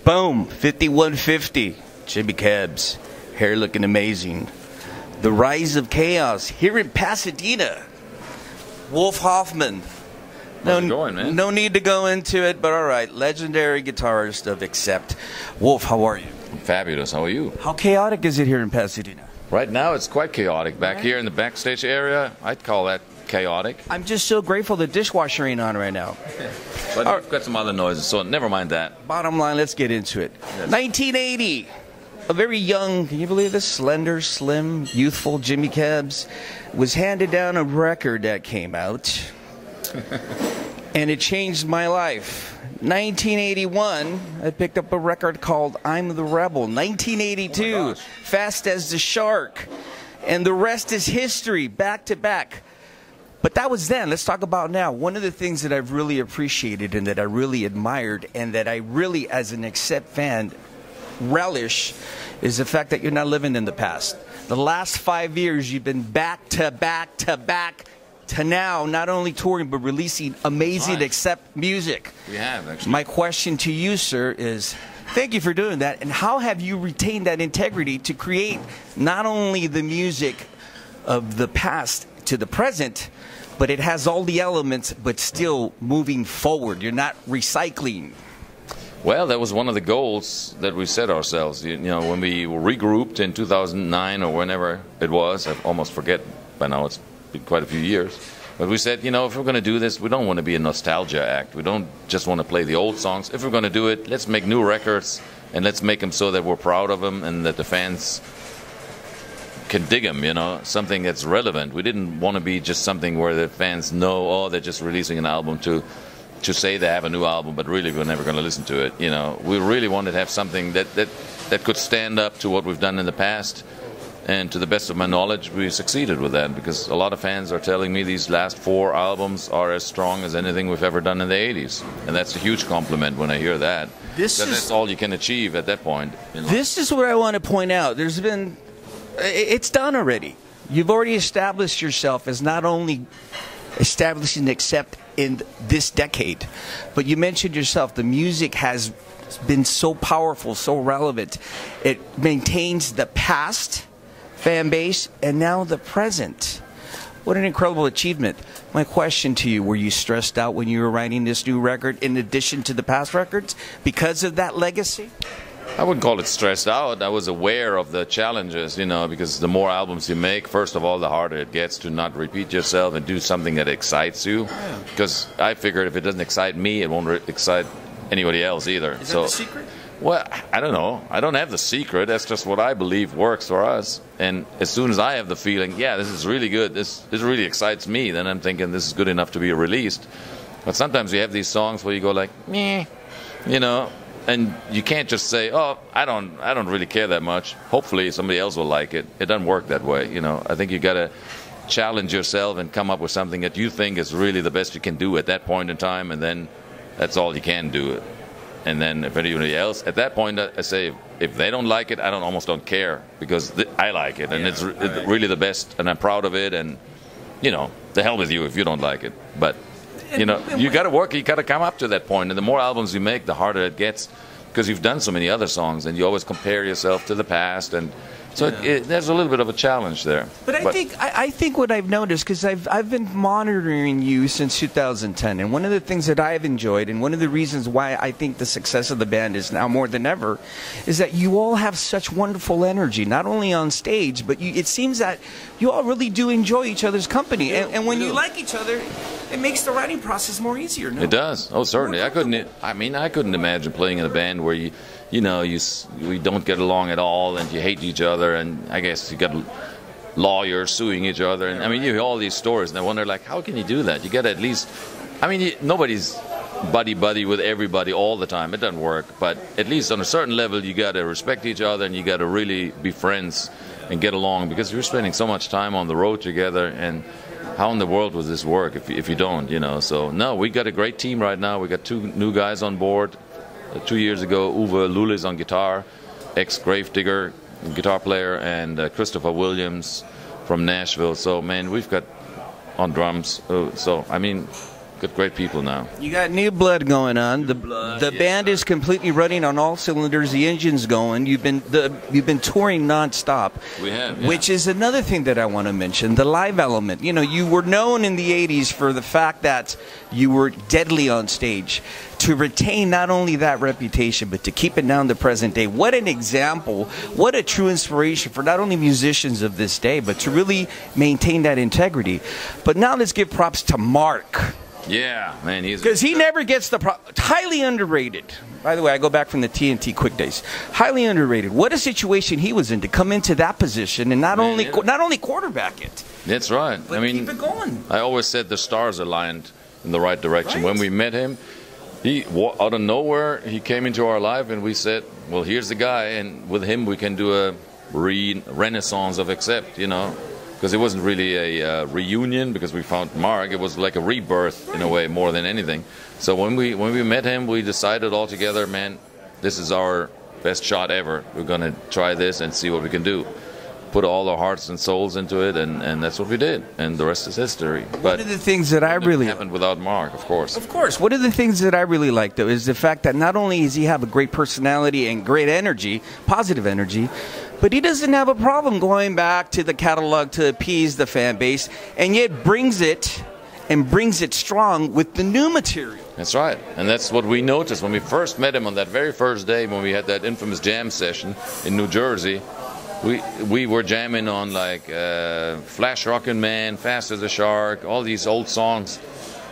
Boom, 5150. Jimmy Cabs, hair looking amazing. The Rise of Chaos here in Pasadena. Wolf Hoffman. How's it going, man? No need to go into it, but all right. Legendary guitarist of Accept. Wolf, how are you? Fabulous. How are you? How chaotic is it here in Pasadena? Right now, it's quite chaotic. Back here in the backstage area, I'd call that chaotic. I'm just so grateful the dishwasher ain't on right now. But we've got some other noises, so never mind that. Bottom line, let's get into it. Yes. 1980. A very young, can you believe this? Slender, slim, youthful Jimmy Cabs was handed down a record that came out. And it changed my life. 1981, I picked up a record called I'm the Rebel. 1982, Oh Fast as the Shark. And the rest is history, back to back. But that was then. Let's talk about now. One of the things that I've really appreciated and that I really admired and that I really, as an Accept fan, relish is the fact that you're not living in the past. The last 5 years, you've been back to back to back to now, not only touring, but releasing amazing Accept music. We have, actually. My question to you, sir, is thank you for doing that. And how have you retained that integrity to create not only the music of the past to the present, but it has all the elements, but still moving forward? You're not recycling. Well, that was one of the goals that we set ourselves. You know, when we were regrouped in 2009 or whenever it was, I almost forget by now, it's been quite a few years. But we said, you know, if we're going to do this, we don't want to be a nostalgia act. We don't just want to play the old songs. If we're going to do it, let's make new records and let's make them so that we're proud of them and that the fans can dig them, you know, something that's relevant. We didn't want to be just something where the fans know, oh, they're just releasing an album to say they have a new album, but really we're never going to listen to it. You know, we really wanted to have something that could stand up to what we've done in the past. And to the best of my knowledge, we succeeded with that because a lot of fans are telling me these last 4 albums are as strong as anything we've ever done in the 80s. And that's a huge compliment when I hear that. That's all you can achieve at that point. You know? This is what I want to point out. It's done already. You've already established yourself as not only establishing Accept in this decade, but you mentioned yourself, the music has been so powerful, so relevant. It maintains the past fan base and now the present. What an incredible achievement. My question to you, were you stressed out when you were writing this new record in addition to the past records because of that legacy? I wouldn't call it stressed out. I was aware of the challenges, you know, because the more albums you make, first of all, the harder it gets to not repeat yourself and do something that excites you. Because I figured if it doesn't excite me, it won't excite anybody else either. Is that the secret? Well, I don't know. I don't have the secret. That's just what I believe works for us. And as soon as I have the feeling, yeah, this is really good, this really excites me, then I'm thinking this is good enough to be released. But sometimes you have these songs where you go like, meh, you know, and you can't just say, oh, I don't really care that much. Hopefully somebody else will like it. It doesn't work that way, you know. I think you got to challenge yourself and come up with something that you think is really the best you can do at that point in time, and then that's all you can do. And then if anybody else, at that point, I say, if they don't like it, I almost don't care because I like it, and it's really the best, and I'm proud of it, and, you know, the hell with you if you don't like it. But, you know, you got to work, you got to come up to that point, and the more albums you make, the harder it gets because you've done so many other songs, and you always compare yourself to the past, and so there's a little bit of a challenge there. But I think what I've noticed, because I've been monitoring you since 2010, and one of the things that I've enjoyed, and one of the reasons why I think the success of the band is now more than ever, is that you all have such wonderful energy, not only on stage, but it seems that you all really do enjoy each other's company. And when you like each other, it makes the writing process more easier. No? It does. Oh, certainly. I couldn't imagine playing in a band where we don't get along at all, and you hate each other, and I guess you got lawyers suing each other, and I mean, you hear all these stories, and I wonder, like, how can you do that? You got to at least, I mean, nobody's buddy with everybody all the time. It doesn't work, but at least on a certain level, you got to respect each other, and you got to really be friends and get along, because you're spending so much time on the road together, and how in the world would this work if you don't, you know? So, no, we got a great team right now. We got 2 new guys on board. 2 years ago, Uwe Lulis on guitar, ex-Gravedigger guitar player, and Christopher Williams from Nashville. So, man, we've got on drums. So, I mean, got great people now. You got new blood going on. The band is completely running on all cylinders. The engine's going. You've been touring nonstop. We have, yeah. Which is another thing that I want to mention, the live element. You know, you were known in the 80s for the fact that you were deadly on stage. To retain not only that reputation, but to keep it down to present day. What an example, what a true inspiration for not only musicians of this day, but to really maintain that integrity. But now let's give props to Mark. Yeah, man, because he never gets the highly underrated. By the way, I go back from the TNT Quick days. Highly underrated. What a situation he was in to come into that position and not only quarterback it. That's right. But keep it going. I always said the stars aligned in the right direction. Right. When we met him, he out of nowhere he came into our life, and we said, "Well, here's the guy, and with him we can do a renaissance of Accept," you know. Because it wasn't really a reunion because we found Mark. It was like a rebirth in a way more than anything. So when we met him, we decided all together, man, this is our best shot ever. We're going to try this and see what we can do. Put all our hearts and souls into it, and that's what we did. And the rest is history. But one of the things that I really happened without Mark, of course. Of course. One of the things that I really like, though, is the fact that not only does he have a great personality and great energy, positive energy, but he doesn't have a problem going back to the catalog to appease the fan base, and yet brings it strong with the new material. That's right. And that's what we noticed when we first met him on that very first day when we had that infamous jam session in New Jersey. We were jamming on like Flash Rockin' Man, Fast as a Shark, all these old songs,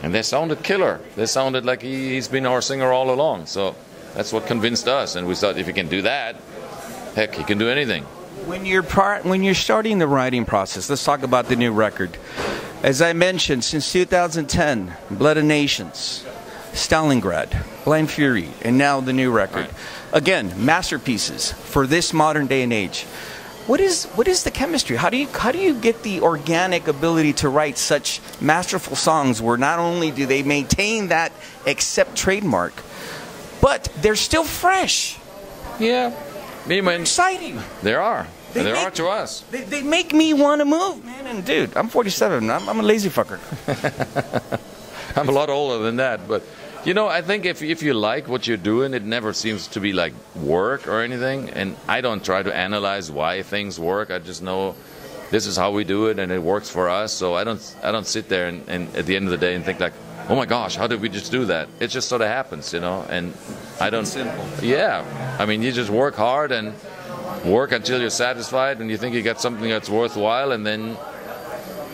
and they sounded killer. They sounded like he's been our singer all along. So that's what convinced us, and we thought if he can do that, heck, he can do anything. When you're starting the writing process, let's talk about the new record. As I mentioned, since 2010, Blood of Nations, Stalingrad, Blind Fury, and now the new record. Right. Again, masterpieces for this modern day and age. What is the chemistry? How do you get the organic ability to write such masterful songs where not only do they maintain that Accept trademark, but they're still fresh? Yeah. Exciting. There are. They are to us. They make me want to move, man. And dude, I'm 47. I'm a lazy fucker. I'm a lot older than that, but you know, I think if you like what you're doing, it never seems to be like work or anything. And I don't try to analyze why things work. I just know this is how we do it, and it works for us. So I don't sit there and at the end of the day and think like, oh my gosh, how did we just do that? It just sort of happens, you know. And I don't. Simple. Yeah, I mean, you just work hard and work until you're satisfied, and you think you got something that's worthwhile, and then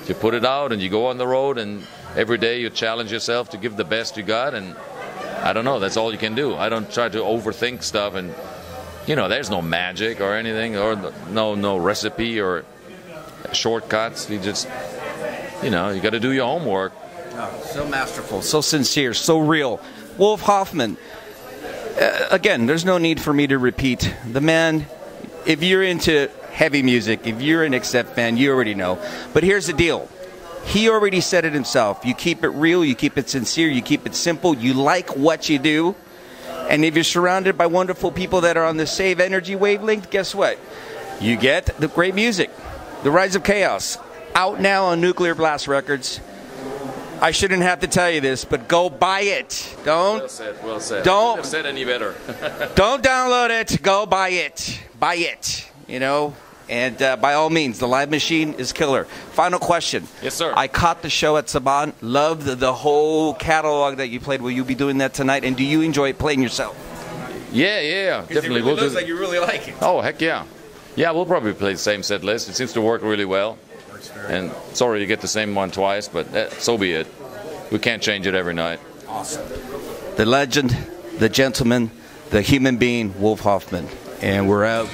you put it out and you go on the road, and every day you challenge yourself to give the best you got, and I don't know, that's all you can do. I don't try to overthink stuff, and you know, there's no magic or anything, or no recipe or shortcuts. You just, you know, you got to do your homework. Oh, so masterful, so sincere, so real. Wolf Hoffmann, again, there's no need for me to repeat. The man, if you're into heavy music, if you're an Accept fan, you already know. But here's the deal. He already said it himself. You keep it real, you keep it sincere, you keep it simple, you like what you do. And if you're surrounded by wonderful people that are on the same energy wavelength, guess what? You get the great music. The Rise of Chaos, out now on Nuclear Blast Records. I shouldn't have to tell you this, but go buy it. Don't. Well said. Don't have said any better. Don't download it. Go buy it. Buy it. You know. And by all means, the live machine is killer. Final question. Yes, sir. I caught the show at Saban. Loved the whole catalog that you played. Will you be doing that tonight? And do you enjoy playing yourself? Yeah, definitely. It looks like you really like it. Oh, heck yeah. Yeah, we'll probably play the same set list. It seems to work really well. And sorry you get the same one twice, but so be it. We can't change it every night. Awesome. The legend, the gentleman, the human being, Wolf Hoffmann. And we're out.